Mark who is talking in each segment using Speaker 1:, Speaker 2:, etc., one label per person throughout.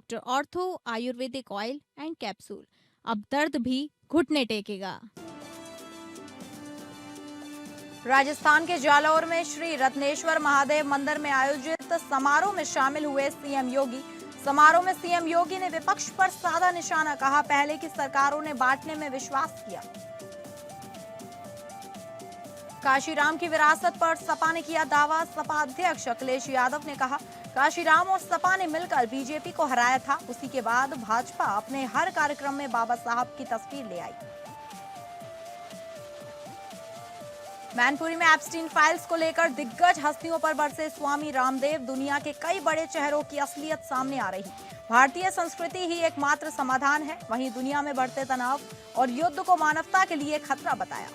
Speaker 1: Doctor ortho Ayurvedic oil and capsule. अब दर्द भी घुटने टेकेगा।
Speaker 2: राजस्थान के जालौर में श्री रत्नेश्वर महादेव मंदिर में आयोजित समारोह में शामिल हुए सीएम योगी। समारोह में सीएम योगी ने विपक्ष पर साधा निशाना, कहा पहले की सरकारों ने बांटने में विश्वास किया। काशीराम की विरासत पर सपा ने किया दावा। सपा अध्यक्ष अखिलेश यादव ने कहा काशीराम और सपा ने मिलकर बीजेपी को हराया था। उसी के बाद भाजपा अपने हर कार्यक्रम में बाबा साहब की तस्वीर ले आई। मैनपुरी में एप्स्टीन फाइल्स को लेकर दिग्गज हस्तियों पर बरसे स्वामी रामदेव। दुनिया के कई बड़े चेहरों की असलियत सामने आ रही। भारतीय संस्कृति ही एकमात्र समाधान है। वहीं दुनिया में बढ़ते तनाव और युद्ध को मानवता के लिए खतरा बताया।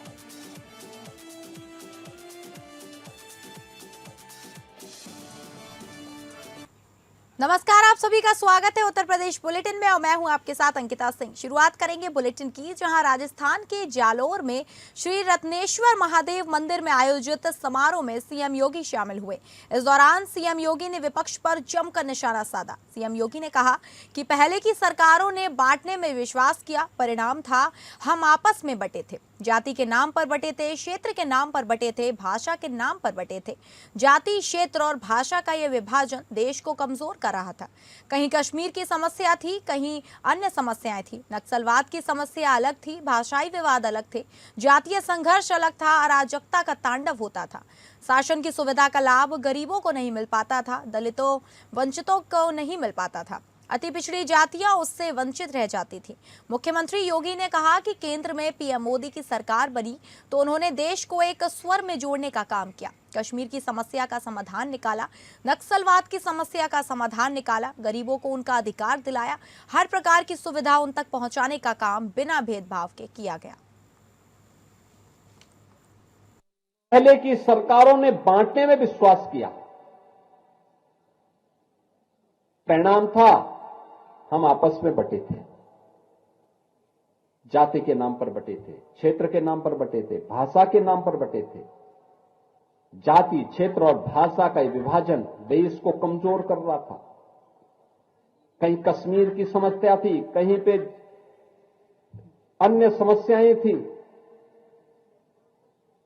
Speaker 2: नमस्कार, आप सभी का स्वागत है उत्तर प्रदेश बुलेटिन में और मैं हूं आपके साथ अंकिता सिंह। शुरुआत करेंगे बुलेटिन की, जहां राजस्थान के जालौर में श्री रत्नेश्वर महादेव मंदिर में आयोजित समारोह में सीएम योगी शामिल हुए। इस दौरान सीएम योगी ने विपक्ष पर जमकर निशाना साधा। सीएम योगी ने कहा कि पहले की सरकारों ने बांटने में विश्वास किया, परिणाम था हम आपस में बटे थे। जाति के नाम पर बटे थे, क्षेत्र के नाम पर बटे थे, भाषा के नाम पर बटे थे। जाति, क्षेत्र और भाषा का यह विभाजन देश को कमजोर कर रहा था। कहीं कश्मीर की समस्या थी, कहीं अन्य समस्याएं थी। नक्सलवाद की समस्या अलग थी, भाषाई विवाद अलग थे, जातीय संघर्ष अलग था, अराजकता का तांडव होता था। शासन की सुविधा का लाभ गरीबों को नहीं मिल पाता था, दलितों, वंचितों को नहीं मिल पाता था। अति पिछड़ी जातियां उससे वंचित रह जाती थी। मुख्यमंत्री योगी ने कहा कि केंद्र में पीएम मोदी की सरकार बनी तो उन्होंने देश को एक स्वर में जोड़ने का काम किया। कश्मीर की समस्या का समाधान निकाला, नक्सलवाद की समस्या का समाधान निकाला, गरीबों को उनका अधिकार दिलाया, हर प्रकार की सुविधा उन तक पहुंचाने का काम बिना भेदभाव के किया गया।
Speaker 3: पहले की सरकारों ने बांटने में विश्वास किया, परिणाम था हम आपस में बटे थे। जाति के नाम पर बटे थे, क्षेत्र के नाम पर बटे थे, भाषा के नाम पर बटे थे। जाति, क्षेत्र और भाषा का विभाजन देश को कमजोर कर रहा था। कहीं कश्मीर की समस्या थी, कहीं पे अन्य समस्याएं थी।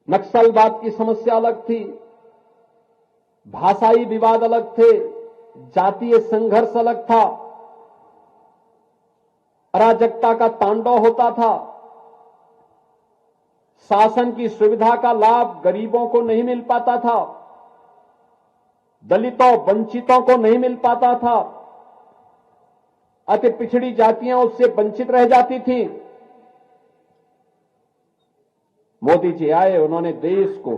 Speaker 3: नक्सलवाद की समस्या अलग थी, भाषाई विवाद अलग थे, जातीय संघर्ष अलग था, अराजकता का तांडव होता था। शासन की सुविधा का लाभ गरीबों को नहीं मिल पाता था, दलितों, वंचितों को नहीं मिल पाता था। अति पिछड़ी जातियां उससे वंचित रह जाती थी। मोदी जी आए, उन्होंने देश को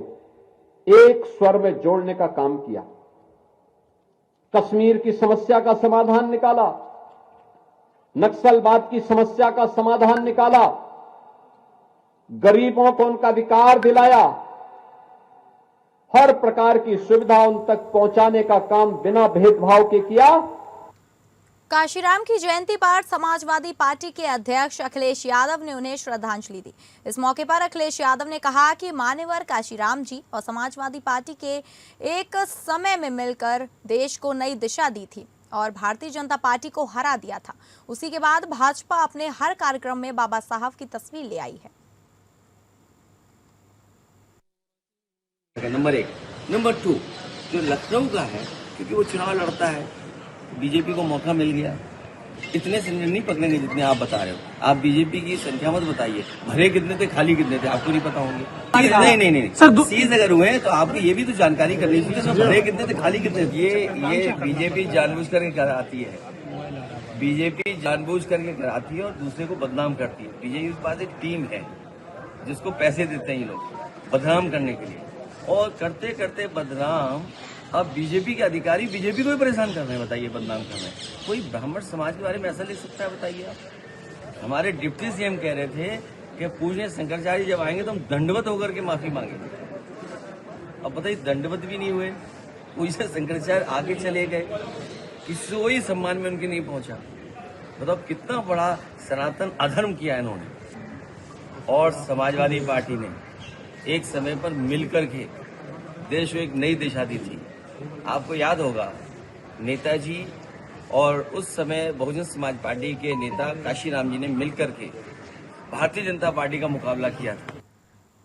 Speaker 3: एक स्वर में जोड़ने का काम किया। कश्मीर की समस्या का समाधान निकाला, नक्सलवाद की समस्या का समाधान निकाला, गरीबों को उनका अधिकार दिलाया, हर प्रकार की सुविधा उन तक पहुंचाने का काम बिना भेदभाव के किया।
Speaker 2: काशीराम की जयंती पर समाजवादी पार्टी के अध्यक्ष अखिलेश यादव ने उन्हें श्रद्धांजलि दी। इस मौके पर अखिलेश यादव ने कहा कि मान्यवर काशीराम जी और समाजवादी पार्टी के एक समय में मिलकर देश को नई दिशा दी थी और भारतीय जनता पार्टी को हरा दिया था। उसी के बाद भाजपा अपने हर कार्यक्रम में बाबा साहब की तस्वीर ले आई है।
Speaker 4: नंबर 1। नंबर 2, जो लखनऊ का है, क्योंकि वो चुनाव लड़ता है, बीजेपी को मौका मिल गया। इतने सिलेंडर नहीं पकड़ेंगे जितने आप बता रहे हो। आप बीजेपी की संख्या मत बताइए, भरे कितने थे, खाली कितने थे, आपको नहीं पता होंगे। नहीं सर, सीज अगर हुए तो आपको ये भी तो जानकारी करनी चाहिए, भरे कितने थे, खाली कितने थे। ये बीजेपी जानबूझ करके कराती है। बीजेपी जानबूझ करके कराती है और दूसरे को बदनाम करती है। बीजेपी के पास एक टीम है जिसको पैसे देते हैं ये लोग बदनाम करने के लिए, और करते करते बदनाम अब बीजेपी के अधिकारी बीजेपी को भी परेशान कर रहे हैं। बताइए, बदनाम कर रहे हैं। कोई ब्राह्मण समाज के बारे में ऐसा लिख सकता है? बताइए आप। हमारे डिप्टी सीएम कह रहे थे कि पूजनीय शंकराचार्य जब आएंगे तो हम दंडवत होकर के माफी मांगेंगे। अब बताइए, दंडवत भी नहीं हुए, पूजनीय शंकराचार्य आगे चले गए, किसी कोई सम्मान में उनके नहीं पहुंचा। बताओ कितना बड़ा सनातन अधर्म किया इन्होंने। और समाजवादी पार्टी ने एक समय पर मिलकर के देश को एक नई दिशा दी थी। आपको याद होगा, नेताजी और उस समय बहुजन समाज पार्टी के नेता काशीराम जी ने मिलकर के भारतीय जनता पार्टी का मुकाबला किया था।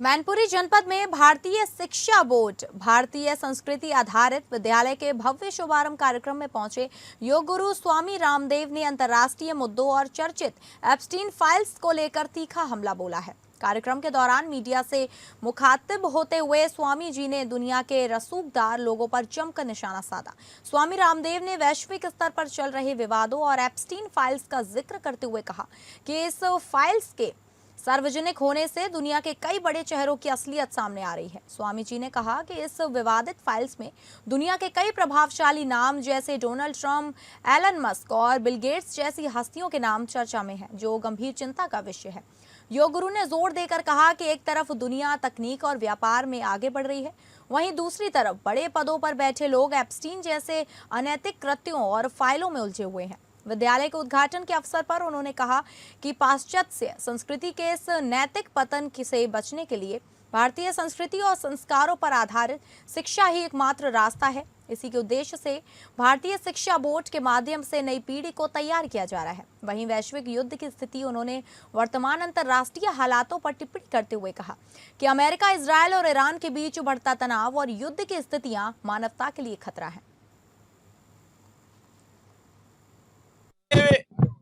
Speaker 2: मैनपुरी जनपद में भारतीय शिक्षा बोर्ड भारतीय संस्कृति आधारित विद्यालय के भव्य शुभारंभ कार्यक्रम में पहुंचे योग गुरु स्वामी रामदेव ने अंतर्राष्ट्रीय मुद्दों और चर्चित एप्स्टीन फाइल्स को लेकर तीखा हमला बोला है। कार्यक्रम के दौरान मीडिया से मुखातिब होते हुए स्वामी जी ने दुनिया के रसूखदार लोगों पर जमकर निशाना साधा। स्वामी रामदेव ने वैश्विक स्तर पर चल रहे विवादों और एप्स्टीन फाइल्स का जिक्र करते हुए कहा कि इस फाइल्स के सार्वजनिक होने से दुनिया के कई बड़े चेहरों की असलियत सामने आ रही है। स्वामी जी ने कहा कि इस विवादित फाइल्स में दुनिया के कई प्रभावशाली नाम जैसे डोनाल्ड ट्रंप, एलन मस्क और बिल गेट्स जैसी हस्तियों के नाम चर्चा में हैं, जो गंभीर चिंता का विषय है। योग गुरु ने जोर देकर कहा कि एक तरफ दुनिया तकनीक और व्यापार में आगे बढ़ रही है, वहीं दूसरी तरफ बड़े पदों पर बैठे लोग एप्स्टीन जैसे अनैतिक कृत्यों और फाइलों में उलझे हुए हैं। विद्यालय के उद्घाटन के अवसर पर उन्होंने कहा कि पाश्चात्य संस्कृति के इस नैतिक पतन से बचने के लिए भारतीय संस्कृति और संस्कारों पर आधारित शिक्षा ही एकमात्र रास्ता है। इसी के उद्देश्य से भारतीय शिक्षा बोर्ड के माध्यम से नई पीढ़ी को तैयार किया जा रहा है। वहीं वैश्विक युद्ध की स्थिति उन्होंने वर्तमान अंतर्राष्ट्रीय हालातों पर टिप्पणी करते हुए कहा कि अमेरिका, इजरायल और ईरान के बीच बढ़ता तनाव और युद्ध की स्थितियां मानवता के लिए खतरा है।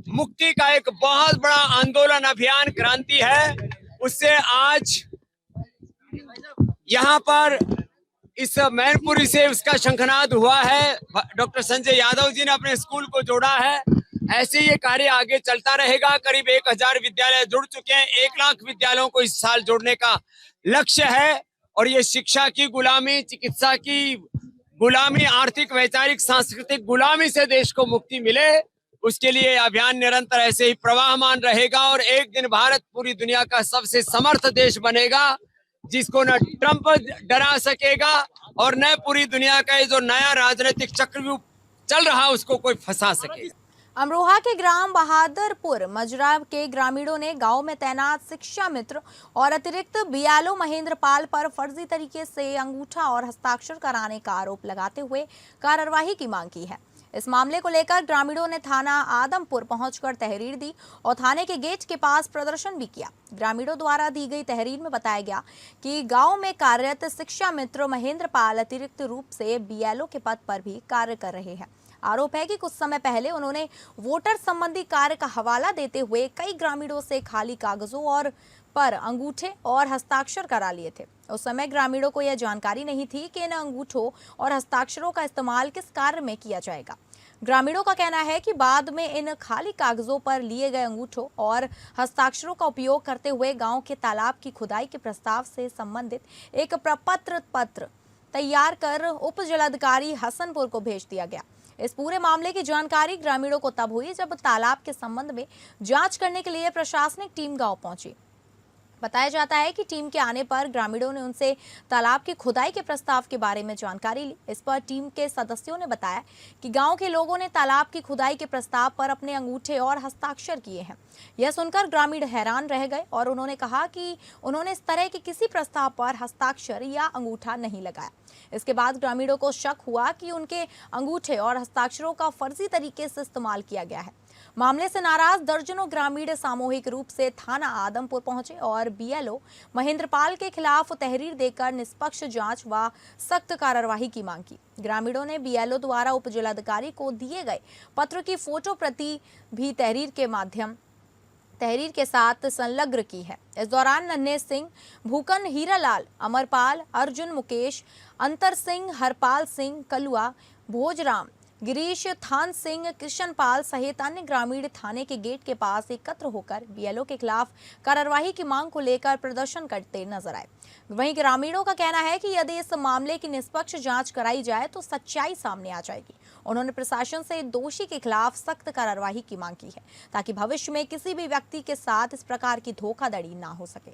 Speaker 5: मुक्ति का एक बहुत बड़ा आंदोलन, अभियान, क्रांति है। उससे आज यहाँ पर इस मैनपुरी से उसका शंखनाद हुआ है। डॉक्टर संजय यादव जी ने अपने स्कूल को जोड़ा है। ऐसे ये कार्य आगे चलता रहेगा। करीब 1000 विद्यालय जुड़ चुके हैं। 1 लाख विद्यालयों को इस साल जोड़ने का लक्ष्य है। और ये शिक्षा की गुलामी, चिकित्सा की गुलामी, आर्थिक, वैचारिक, सांस्कृतिक गुलामी से देश को मुक्ति मिले, उसके लिए अभियान निरंतर ऐसे ही प्रवाहमान रहेगा। और एक दिन भारत पूरी दुनिया का सबसे समर्थ देश बनेगा, जिसको न ट्रंप डरा सकेगा और न पूरी दुनिया का जो नया राजनीतिक चक्रव्यूह चल रहा उसको कोई फंसा सकेगा।
Speaker 2: अमरोहा के ग्राम बहादुरपुर मजरा के ग्रामीणों ने गांव में तैनात शिक्षा मित्र और अतिरिक्त बीएलओ महेंद्र पाल पर फर्जी तरीके से अंगूठा और हस्ताक्षर कराने का आरोप लगाते हुए कार्रवाई की मांग की है। इस मामले को लेकर ग्रामीणों ने थाना आदमपुर पहुंचकर तहरीर दी और थाने के गेट के पास प्रदर्शन भी किया। ग्रामीणों द्वारा दी गई तहरीर में बताया गया कि गांव में कार्यरत शिक्षा मित्र महेंद्र पाल अतिरिक्त रूप से बीएलओ के पद पर भी कार्य कर रहे हैं। आरोप है कि कुछ समय पहले उन्होंने वोटर संबंधी कार्य का हवाला देते हुए कई ग्रामीणों से खाली कागजों और पर अंगूठे और हस्ताक्षर करा लिए थे। उस समय ग्रामीणों को यह जानकारी नहीं थी कि इन अंगूठों और हस्ताक्षरों का इस्तेमाल किस कार्य में किया जाएगा। ग्रामीणों का कहना है कि बाद में इन खाली कागजों पर लिए गए अंगूठों और हस्ताक्षरों का उपयोग करते हुए गांव के तालाब की खुदाई के प्रस्ताव से संबंधित एक प्रपत्र पत्र तैयार कर उप जिलाधिकारी हसनपुर को भेज दिया गया। इस पूरे मामले की जानकारी ग्रामीणों को तब हुई जब तालाब के संबंध में जांच करने के लिए प्रशासनिक टीम गांव पहुंची। बताया जाता है कि टीम के आने पर ग्रामीणों ने उनसे तालाब की खुदाई के प्रस्ताव के बारे में जानकारी ली। इस पर टीम के सदस्यों ने बताया कि गांव के लोगों ने तालाब की खुदाई के प्रस्ताव पर अपने अंगूठे और हस्ताक्षर किए हैं। यह सुनकर ग्रामीण हैरान रह गए और उन्होंने कहा कि उन्होंने इस तरह के किसी प्रस्ताव पर हस्ताक्षर या अंगूठा नहीं लगाया। इसके बाद ग्रामीणों को शक हुआ कि उनके अंगूठे और हस्ताक्षरों का फर्जी तरीके से इस्तेमाल किया गया है। मामले से नाराज दर्जनों ग्रामीण सामूहिक रूप से थाना आदमपुर पहुंचे और बीएलओ महेंद्र पाल के खिलाफ तहरीर देकर निष्पक्ष जांच व सख्त कार्रवाई की मांग की। ग्रामीणों ने बीएलओ द्वारा उप जिलाधिकारी को दिए गए पत्र की फोटो प्रति भी तहरीर के साथ संलग्न की है। इस दौरान नन्हे सिंह, भूकन हीरालाल, अमरपाल, अर्जुन, मुकेश, अंतर सिंह, हरपाल सिंह, कलुआ, भोजराम, गिरीश, थान सिंह, किशनपाल सहित अन्य ग्रामीण थाने के गेट के पास एकत्र होकर बीएलओ के खिलाफ कार्रवाई की मांग को लेकर प्रदर्शन करते नजर आए। वहीं ग्रामीणों का कहना है कि यदि इस मामले की निष्पक्ष जांच कराई जाए तो सच्चाई सामने आ जाएगी। उन्होंने प्रशासन से दोषी के खिलाफ सख्त कार्रवाई की मांग की है ताकि भविष्य में किसी भी व्यक्ति के साथ इस प्रकार की धोखाधड़ी ना हो सके।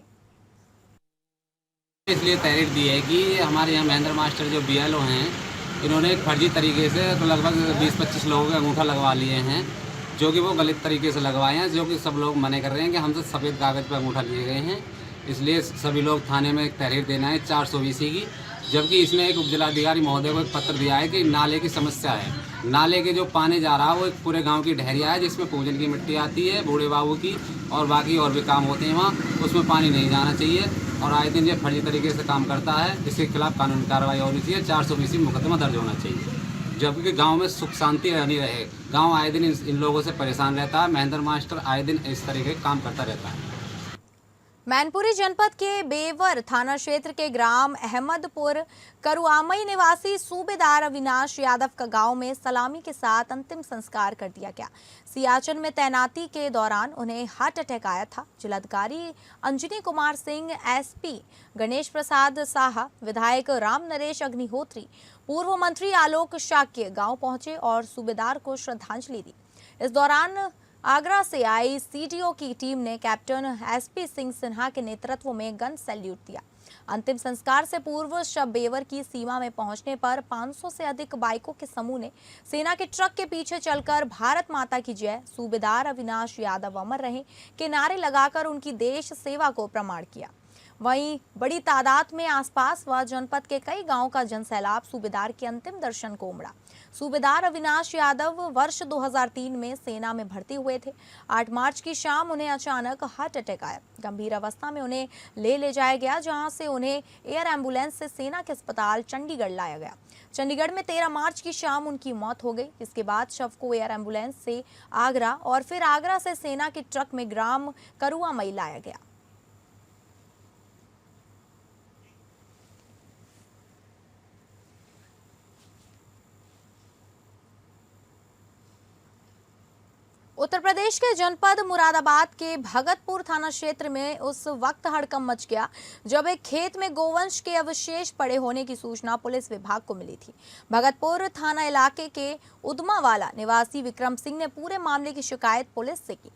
Speaker 6: इसलिए तहरीर दी है कि हमारे यहाँ महेंद्र मास्टर जो बीएलओ हैं, इन्होंने एक फर्जी तरीके से तो लगभग 20-25 लोगों के अंगूठा लगवा लिए हैं, जो कि वो गलत तरीके से लगवाए हैं, जो कि सब लोग मने कर रहे हैं कि हमसे सफ़ेद कागज़ पर अंगूठा लिए गए हैं। इसलिए सभी लोग थाने में एक तहरीर देना है 420 की, जबकि इसने एक उप जिलाधिकारी महोदय को एक पत्र दिया है कि नाले की समस्या है। नाले के जो पानी जा रहा है वो एक पूरे गांव की ढहरिया है जिसमें पूजन की मिट्टी आती है बूढ़े बाबू की, और बाकी और भी काम होते हैं वहाँ, उसमें पानी नहीं जाना चाहिए। और आए दिन ये फर्जी तरीके से काम करता है, जिसके खिलाफ कानूनी कार्रवाई होनी चाहिए, 420 मुकदमा दर्ज होना चाहिए, जबकि गांव में सुख शांति रहनी रहे। गांव आए दिन इन लोगों से परेशान रहता है। महेंद्र मास्टर आए दिन इस तरीके काम करता रहता है।
Speaker 2: मैनपुरी जनपद के बेवर थाना क्षेत्र के ग्राम अहमदपुर करुआमई निवासी सूबेदार अविनाश यादव का गांव में सलामी के साथ अंतिम संस्कार कर दिया गया। सियाचिन में तैनाती के दौरान उन्हें हार्ट अटैक आया था। जिलाधिकारी अंजनी कुमार सिंह, एसपी गणेश प्रसाद साहा, विधायक राम नरेश अग्निहोत्री, पूर्व मंत्री आलोक शाक्य गांव पहुंचे और सूबेदार को श्रद्धांजलि दी। इस दौरान आगरा से आई सीडीओ की टीम ने कैप्टन एसपी सिंह सिन्हा के नेतृत्व में गन सैल्यूट दिया। अंतिम संस्कार से पूर्व शव बेवर की सीमा में पहुंचने पर 500 से अधिक बाइकों के समूह ने सेना के ट्रक के पीछे चलकर भारत माता की जय, सूबेदार अविनाश यादव अमर रहे के नारे लगाकर उनकी देश सेवा को प्रमाण किया। वहीं बड़ी तादाद में आसपास व जनपद के कई गांवों का जनसैलाब सूबेदार के अंतिम दर्शन को उमड़ा। सूबेदार अविनाश यादव वर्ष 2003 में सेना में भर्ती हुए थे। 8 मार्च की शाम उन्हें अचानक हार्ट अटैक आया। गंभीर अवस्था में उन्हें ले जाया गया, जहां से उन्हें एयर एम्बुलेंस से सेना के अस्पताल चंडीगढ़ लाया गया। चंडीगढ़ में 13 मार्च की शाम उनकी मौत हो गई। इसके बाद शव को एयर एम्बुलेंस से आगरा और फिर आगरा से सेना के ट्रक में ग्राम करुआमई लाया गया। उत्तर प्रदेश के जनपद मुरादाबाद के भगतपुर थाना क्षेत्र में उस वक्त हड़कंप मच गया जब एक खेत में गोवंश के अवशेष पड़े होने की सूचना पुलिस विभाग को मिली थी। भगतपुर थाना इलाके के उदमावाला निवासी विक्रम सिंह ने पूरे मामले की शिकायत पुलिस से की।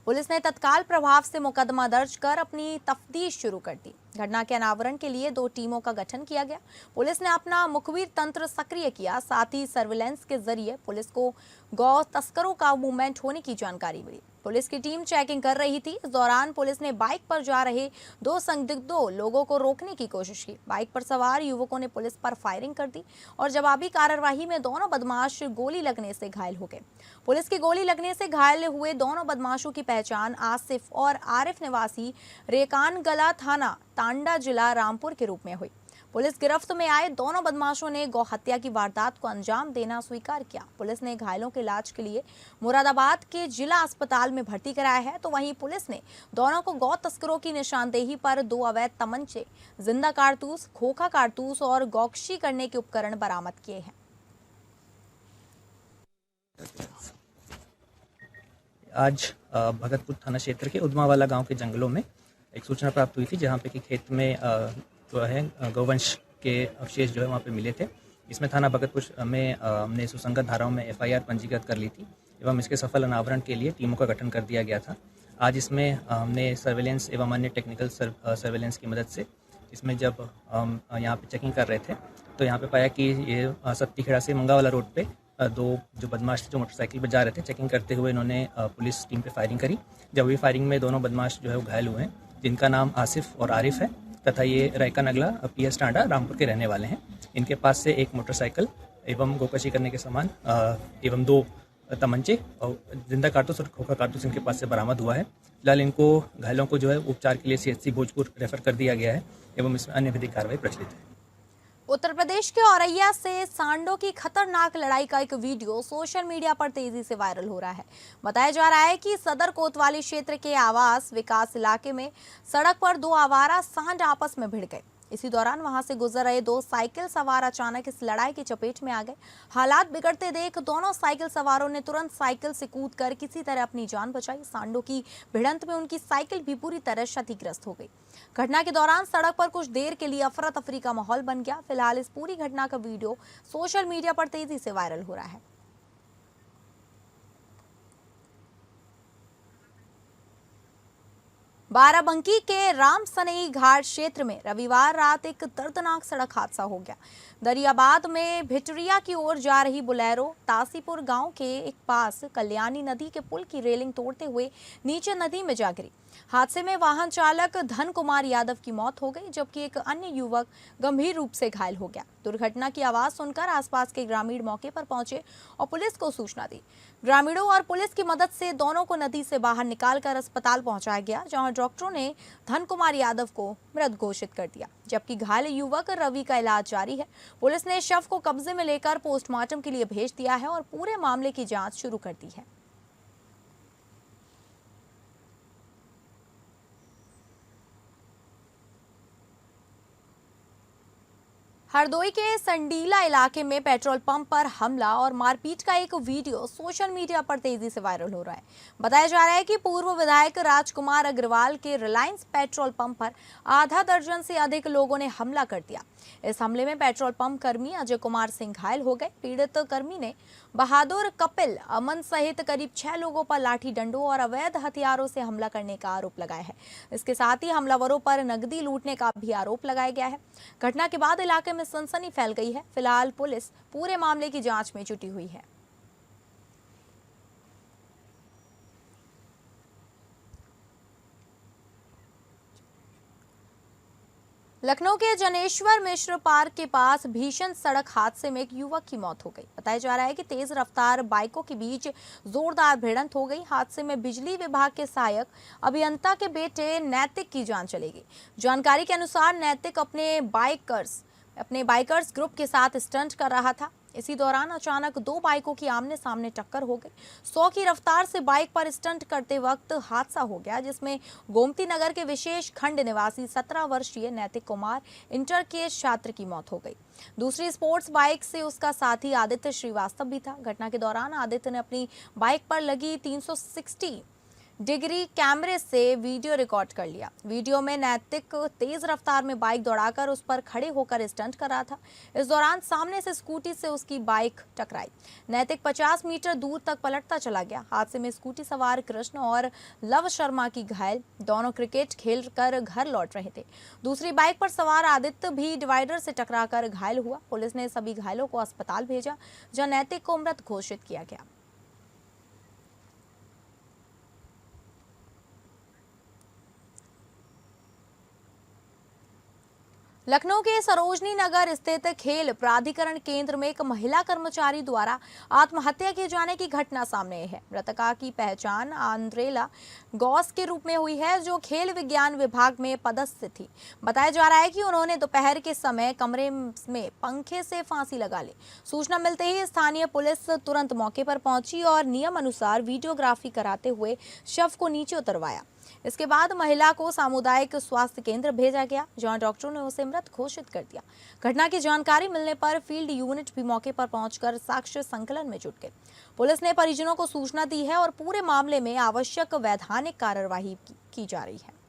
Speaker 2: पुलिस ने तत्काल प्रभाव से मुकदमा दर्ज कर अपनी तफ्तीश शुरू कर दी। घटना के अनावरण के लिए 2 टीमों का गठन किया गया। पुलिस ने अपना मुखबिर तंत्र सक्रिय किया। साथ ही सर्विलांस के जरिए पुलिस को गौ तस्करों का मूवमेंट होने की जानकारी मिली। पुलिस की टीम चेकिंग कर रही थी। इस दौरान पुलिस ने बाइक पर जा रहे 2 संदिग्धों लोगों को रोकने की कोशिश की। बाइक पर सवार युवकों ने पुलिस पर फायरिंग कर दी और जवाबी कार्रवाई में दोनों बदमाश गोली लगने से घायल हो गए। पुलिस की गोली लगने से घायल हुए दोनों बदमाशों की पहचान आसिफ और आरिफ निवासी रेकानगला थाना तांडा जिला रामपुर के रूप में हुई। पुलिस गिरफ्त में आए दोनों बदमाशों ने गौ हत्या की वारदात को अंजाम देना स्वीकार किया। पुलिस ने घायलों के इलाज के लिए मुरादाबाद के जिला अस्पताल में भर्ती कराया है, तो वहीं पुलिस ने दोनों को गौ तस्करों की निशानदेही पर 2 अवैध तमंचे, जिंदा कारतूस, खोखा कारतूस और गौकशी करने के उपकरण बरामद किए हैं।
Speaker 7: आज भगतपुर थाना क्षेत्र के उदमावाला गांव के जंगलों में एक सूचना प्राप्त हुई थी, जहां पे कि खेत में जो है गौवंश के अवशेष जो है वहाँ पे मिले थे। इसमें थाना भगतपुर में हमने सुसंगत धाराओं में FIR पंजीकृत कर ली थी एवं इसके सफल अनावरण के लिए टीमों का गठन कर दिया गया था। आज इसमें हमने सर्वेलेंस एवं अन्य टेक्निकल सर्वेलेंस की मदद से इसमें जब हम यहाँ पे चेकिंग कर रहे थे तो यहाँ पे पाया कि ये सत्तीखेड़ा से मंगावाला रोड पे 2 जो बदमाश जो मोटरसाइकिल पर जा रहे थे, चेकिंग करते हुए इन्होंने पुलिस टीम पे फायरिंग करी। जब हुई फायरिंग में दोनों बदमाश जो है वो घायल हुए हैं, जिनका नाम आसिफ और आरिफ है तथा ये रायकानगला PS टांडा रामपुर के रहने वाले हैं। इनके पास से एक मोटरसाइकिल एवं गोकशी करने के सामान एवं 2 तमंचे और जिंदा कारतूस और खोखा कारतूस इनके पास से बरामद हुआ है। फिलहाल इनको घायलों को जो है उपचार के लिए CHC भोजपुर रेफर कर दिया गया है एवं इसमें अन्य विधिक कार्रवाई प्रचलित है।
Speaker 2: उत्तर प्रदेश के औरैया से सांडों की खतरनाक लड़ाई का एक वीडियो सोशल मीडिया पर तेजी से वायरल हो रहा है। बताया जा रहा है कि सदर कोतवाली क्षेत्र के आवास विकास इलाके में सड़क पर 2 आवारा सांड आपस में भिड़ गए। इसी दौरान वहां से गुजर रहे 2 साइकिल सवार अचानक इस लड़ाई की चपेट में आ गए। हालात बिगड़ते देख दोनों साइकिल सवारों ने तुरंत साइकिल से कूदकर किसी तरह अपनी जान बचाई। सांडों की भिड़ंत में उनकी साइकिल भी पूरी तरह क्षतिग्रस्त हो गई। घटना के दौरान सड़क पर कुछ देर के लिए अफरा तफरी का माहौल बन गया। फिलहाल इस पूरी घटना का वीडियो सोशल मीडिया पर तेजी से वायरल हो रहा है। बाराबंकी के रामसनई घाट क्षेत्र में रविवार रात एक दर्दनाक सड़क हादसा हो गया। दरियाबाद में भिटरिया की ओर जा रही बोलेरो तासीपुर गांव के एक पास कल्याणी नदी के पुल की रेलिंग तोड़ते हुए नीचे नदी में जा गिरी। हादसे में वाहन चालक धन कुमार यादव की मौत हो गई, जबकि एक अन्य युवक गंभीर रूप से घायल हो गया। दुर्घटना की आवाज सुनकर आसपास के ग्रामीण मौके पर पहुंचे और पुलिस को सूचना दी। ग्रामीणों और पुलिस की मदद से दोनों को नदी से बाहर निकालकर अस्पताल पहुंचाया गया, जहां डॉक्टरों ने धन कुमार यादव को मृत घोषित कर दिया, जबकि घायल युवक रवि का इलाज जारी है। पुलिस ने शव को कब्जे में लेकर पोस्टमार्टम के लिए भेज दिया है और पूरे मामले की जांच शुरू कर दी है। हरदोई के संडीला इलाके में पेट्रोल पंप पर हमला और मारपीट का एक वीडियो सोशल मीडिया पर तेजी से वायरल हो रहा है। बताया जा रहा है कि पूर्व विधायक राजकुमार अग्रवाल के रिलायंस पेट्रोल पंप पर आधा दर्जन से अधिक लोगों ने हमला कर दिया। इस हमले में पेट्रोल पंप कर्मी अजय कुमार सिंह घायल हो गए। पीड़ित कर्मी ने बहादुर, कपिल, अमन सहित करीब 6 लोगों पर लाठी डंडों और अवैध हथियारों से हमला करने का आरोप लगाया है। इसके साथ ही हमलावरों पर नकदी लूटने का भी आरोप लगाया गया है। घटना के बाद इलाके में सनसनी फैल गई है। फिलहाल पुलिस पूरे मामले की जांच में जुटी हुई है। लखनऊ के जनेश्वर मिश्र पार्क के पास भीषण सड़क हादसे में एक युवक की मौत हो गई। बताया जा रहा है कि तेज रफ्तार बाइकों के बीच जोरदार भिड़ंत हो गई। हादसे में बिजली विभाग के सहायक अभियंता के बेटे नैतिक की जान चली गई। जानकारी के अनुसार नैतिक अपने बाइकर्स ग्रुप के साथ स्टंट कर रहा था। इसी दौरान अचानक 2 बाइकों की आमने सामने टक्कर हो गई। 100 की रफ्तार से बाइक पर स्टंट करते वक्त हादसा हो गया, जिसमें गोमती नगर के विशेष खंड निवासी 17 वर्षीय नैतिक कुमार इंटर के छात्र की मौत हो गई। दूसरी स्पोर्ट्स बाइक से उसका साथी आदित्य श्रीवास्तव भी था। घटना के दौरान आदित्य ने अपनी बाइक पर लगी 360 डिग्री कैमरे से वीडियो रिकॉर्ड कर लिया। वीडियो में नैतिक तेज रफ्तार में बाइक दौड़ाकर उस पर खड़े होकर स्टंट कर रहा था। इस दौरान सामने से स्कूटी से उसकी बाइक टकराई। नैतिक 50 मीटर दूर तक पलटता चला गया। हादसे में स्कूटी सवार कृष्ण और लव शर्मा की घायल, दोनों क्रिकेट खेल कर घर लौट रहे थे। दूसरी बाइक पर सवार आदित्य भी डिवाइडर से टकराकर घायल हुआ। पुलिस ने सभी घायलों को अस्पताल भेजा, जहां नैतिक को मृत घोषित किया गया। लखनऊ के सरोजनी नगर स्थित खेल प्राधिकरण केंद्र में एक महिला कर्मचारी द्वारा आत्महत्या किए जाने की घटना सामने आई है। मृतका की पहचान आंद्रेला गॉस के रूप में हुई है, जो खेल विज्ञान विभाग में पदस्थ थी। बताया जा रहा है कि उन्होंने दोपहर के समय कमरे में पंखे से फांसी लगा ली। सूचना मिलते ही स्थानीय पुलिस तुरंत मौके पर पहुंची और नियम अनुसार वीडियोग्राफी कराते हुए शव को नीचे उतरवाया। इसके बाद महिला को सामुदायिक स्वास्थ्य केंद्र भेजा गया, जहां डॉक्टरों ने उसे मृत घोषित कर दिया। घटना की जानकारी मिलने पर फील्ड यूनिट भी मौके पर पहुंचकर साक्ष्य संकलन में जुट गए। पुलिस ने परिजनों को सूचना दी है और पूरे मामले में आवश्यक वैधानिक कार्यवाही की जा रही है।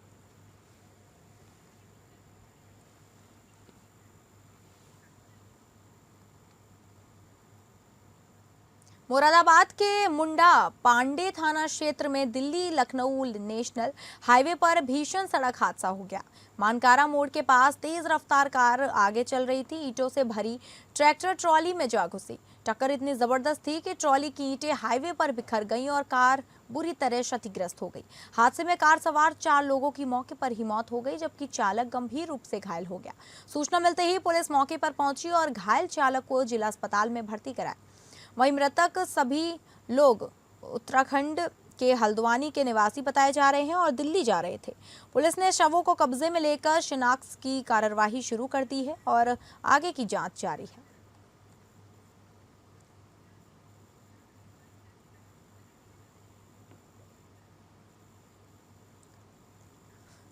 Speaker 2: मुरादाबाद के मुंडा पांडे थाना क्षेत्र में दिल्ली लखनऊ नेशनल हाईवे पर भीषण सड़क हादसा हो गया। मानकारा मोड़ के पास तेज रफ्तार कार आगे चल रही थी। ईंटों से भरी ट्रैक्टर ट्रॉली में जा घुसी। टक्कर इतनी जबरदस्त थी कि ट्रॉली की ईंटें हाईवे पर बिखर गईं और कार बुरी तरह क्षतिग्रस्त हो गई। हादसे में कार सवार 4 लोगों की मौके पर ही मौत हो गई, जबकि चालक गंभीर रूप से घायल हो गया। सूचना मिलते ही पुलिस मौके पर पहुंची और घायल चालक को जिला अस्पताल में भर्ती कराया। वहीं मृतक सभी लोग उत्तराखंड के हल्द्वानी के निवासी बताए जा रहे हैं और दिल्ली जा रहे थे। पुलिस ने शवों को कब्जे में लेकर शिनाख्त की कार्यवाही शुरू कर दी है और आगे की जांच जारी है।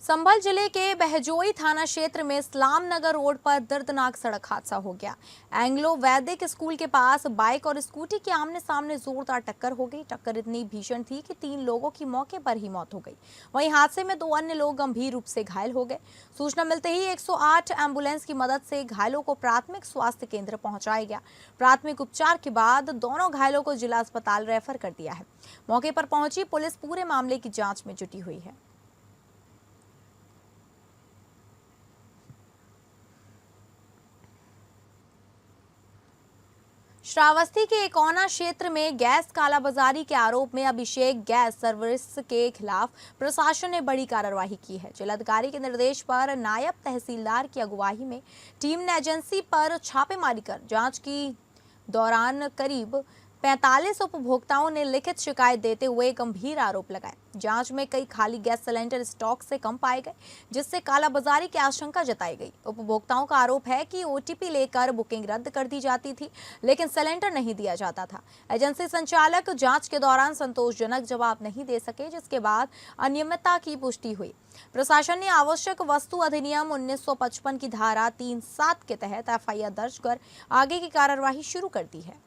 Speaker 2: संभल जिले के बहजोई थाना क्षेत्र में इस्लाम नगर रोड पर दर्दनाक सड़क हादसा हो गया। एंग्लो वैदिक स्कूल के पास बाइक और स्कूटी के आमने सामने जोरदार टक्कर हो गई। टक्कर इतनी भीषण थी कि 3 लोगों की मौके पर ही मौत हो गई। वहीं हादसे में 2 अन्य लोग गंभीर रूप से घायल हो गए। सूचना मिलते ही 108 एम्बुलेंस की मदद से घायलों को प्राथमिक स्वास्थ्य केंद्र पहुंचाया गया। प्राथमिक उपचार के बाद दोनों घायलों को जिला अस्पताल रेफर कर दिया है। मौके पर पहुंची पुलिस पूरे मामले की जाँच में जुटी हुई है। श्रावस्ती के एकौना क्षेत्र में गैस कालाबाजारी के आरोप में अभिषेक गैस सर्विस के खिलाफ प्रशासन ने बड़ी कार्रवाई की है। जिलाधिकारी के निर्देश पर नायब तहसीलदार की अगुवाई में टीम ने एजेंसी पर छापेमारी कर जांच की दौरान करीब 45 उपभोक्ताओं ने लिखित शिकायत देते हुए गंभीर आरोप लगाए। जांच में कई खाली गैस सिलेंडर स्टॉक से कम पाए गए, जिससे कालाबाजारी की आशंका जताई गई। उपभोक्ताओं का आरोप है कि ओटीपी लेकर बुकिंग रद्द कर दी जाती थी, लेकिन सिलेंडर नहीं दिया जाता था। एजेंसी संचालक जांच के दौरान संतोषजनक जवाब नहीं दे सके, जिसके बाद अनियमितता की पुष्टि हुई। प्रशासन ने आवश्यक वस्तु अधिनियम 1955 की धारा 3(7) के तहत एफआईआर दर्ज कर आगे की कार्रवाई शुरू कर दी है।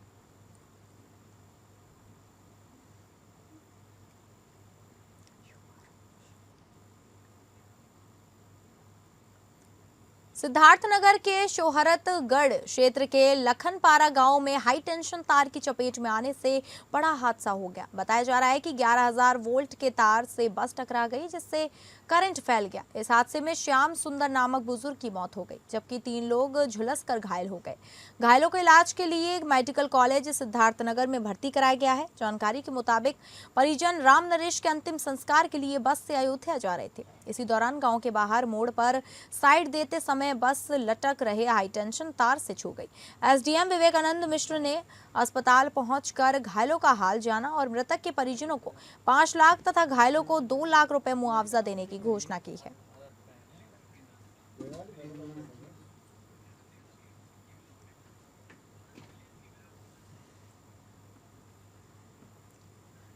Speaker 2: सिद्धार्थनगर के शोहरतगढ़ क्षेत्र के लखनपारा गांव में हाई टेंशन तार की चपेट में आने से बड़ा हादसा हो गया। बताया जा रहा है कि 11,000 वोल्ट के तार से बस टकरा गई, जिससे करंट फैल गया। इस हादसे में श्याम सुंदर नामक बुजुर्ग की मौत हो गई, जबकि 3 लोग झुलसकर घायल हो गए। घायलों को इलाज के लिए मेडिकल कॉलेज सिद्धार्थनगर में भर्ती कराया गया है। जानकारी के मुताबिक परिजन राम नरेश के अंतिम संस्कार के लिए बस से अयोध्या जा रहे थे। इसी दौरान गांव के बाहर मोड़ पर साइड देते समय बस लटक रहे हाई टेंशन तार से छू गई। एसडीएम विवेकानंद मिश्र ने अस्पताल पहुंचकर घायलों का हाल जाना और मृतक के परिजनों को 5 लाख तथा घायलों को 2 लाख रुपए मुआवजा देने की घोषणा की है।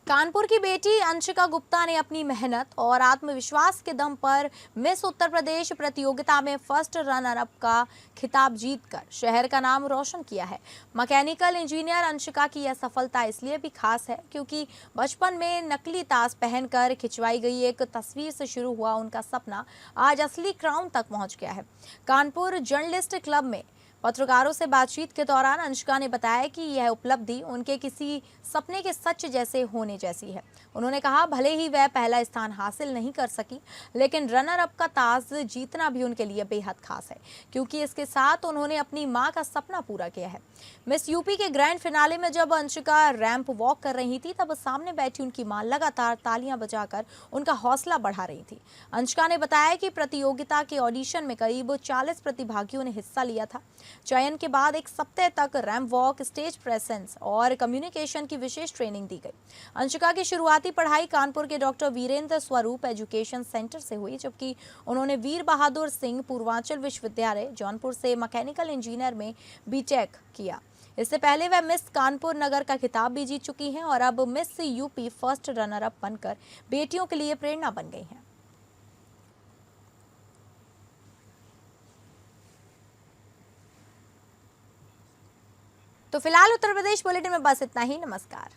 Speaker 2: कानपुर की बेटी अंशिका गुप्ता ने अपनी मेहनत और आत्मविश्वास के दम पर मिस उत्तर प्रदेश प्रतियोगिता में फर्स्ट रनर अप का खिताब जीतकर शहर का नाम रोशन किया है। मैकेनिकल इंजीनियर अंशिका की यह सफलता इसलिए भी खास है क्योंकि बचपन में नकली ताज पहनकर खिंचवाई गई एक तस्वीर से शुरू हुआ उनका सपना आज असली क्राउन तक पहुंच गया है। कानपुर जर्नलिस्ट क्लब में पत्रकारों से बातचीत के दौरान अंशिका ने बताया कि यह उपलब्धि उनके किसी सपने के सच जैसे होने जैसी है। उन्होंने कहा, भले ही वह पहला स्थान हासिल नहीं कर सकी, लेकिन रनर अप का ताज जीतना भी उनके लिए बेहद खास है, क्योंकि इसके साथ उन्होंने अपनी मां का सपना पूरा किया है। मिस यूपी के ग्रैंड फिनाले में जब अंशिका रैंप वॉक कर रही थी, तब सामने बैठी उनकी मां लगातार तालियां बजाकर उनका हौसला बढ़ा रही थी। अंशिका ने बताया कि प्रतियोगिता के ऑडिशन में करीब 40 प्रतिभागियों ने हिस्सा लिया था। चयन के बाद 1 सप्ताह तक रैंप वॉक, स्टेज प्रेजेंस और कम्युनिकेशन की विशेष ट्रेनिंग दी गई। अंशिका की शुरुआती पढ़ाई कानपुर के डॉक्टर वीरेंद्र स्वरूप एजुकेशन सेंटर से हुई, जबकि उन्होंने वीर बहादुर सिंह पूर्वांचल विश्वविद्यालय जौनपुर से मैकेनिकल इंजीनियर में बीटेक किया। इससे पहले वह मिस कानपुर नगर का खिताब भी जीत चुकी हैं और अब miss UP first runner up बनकर बेटियों के लिए प्रेरणा बन गई हैं। तो फिलहाल उत्तर प्रदेश बुलेटिन में बस इतना ही। नमस्कार।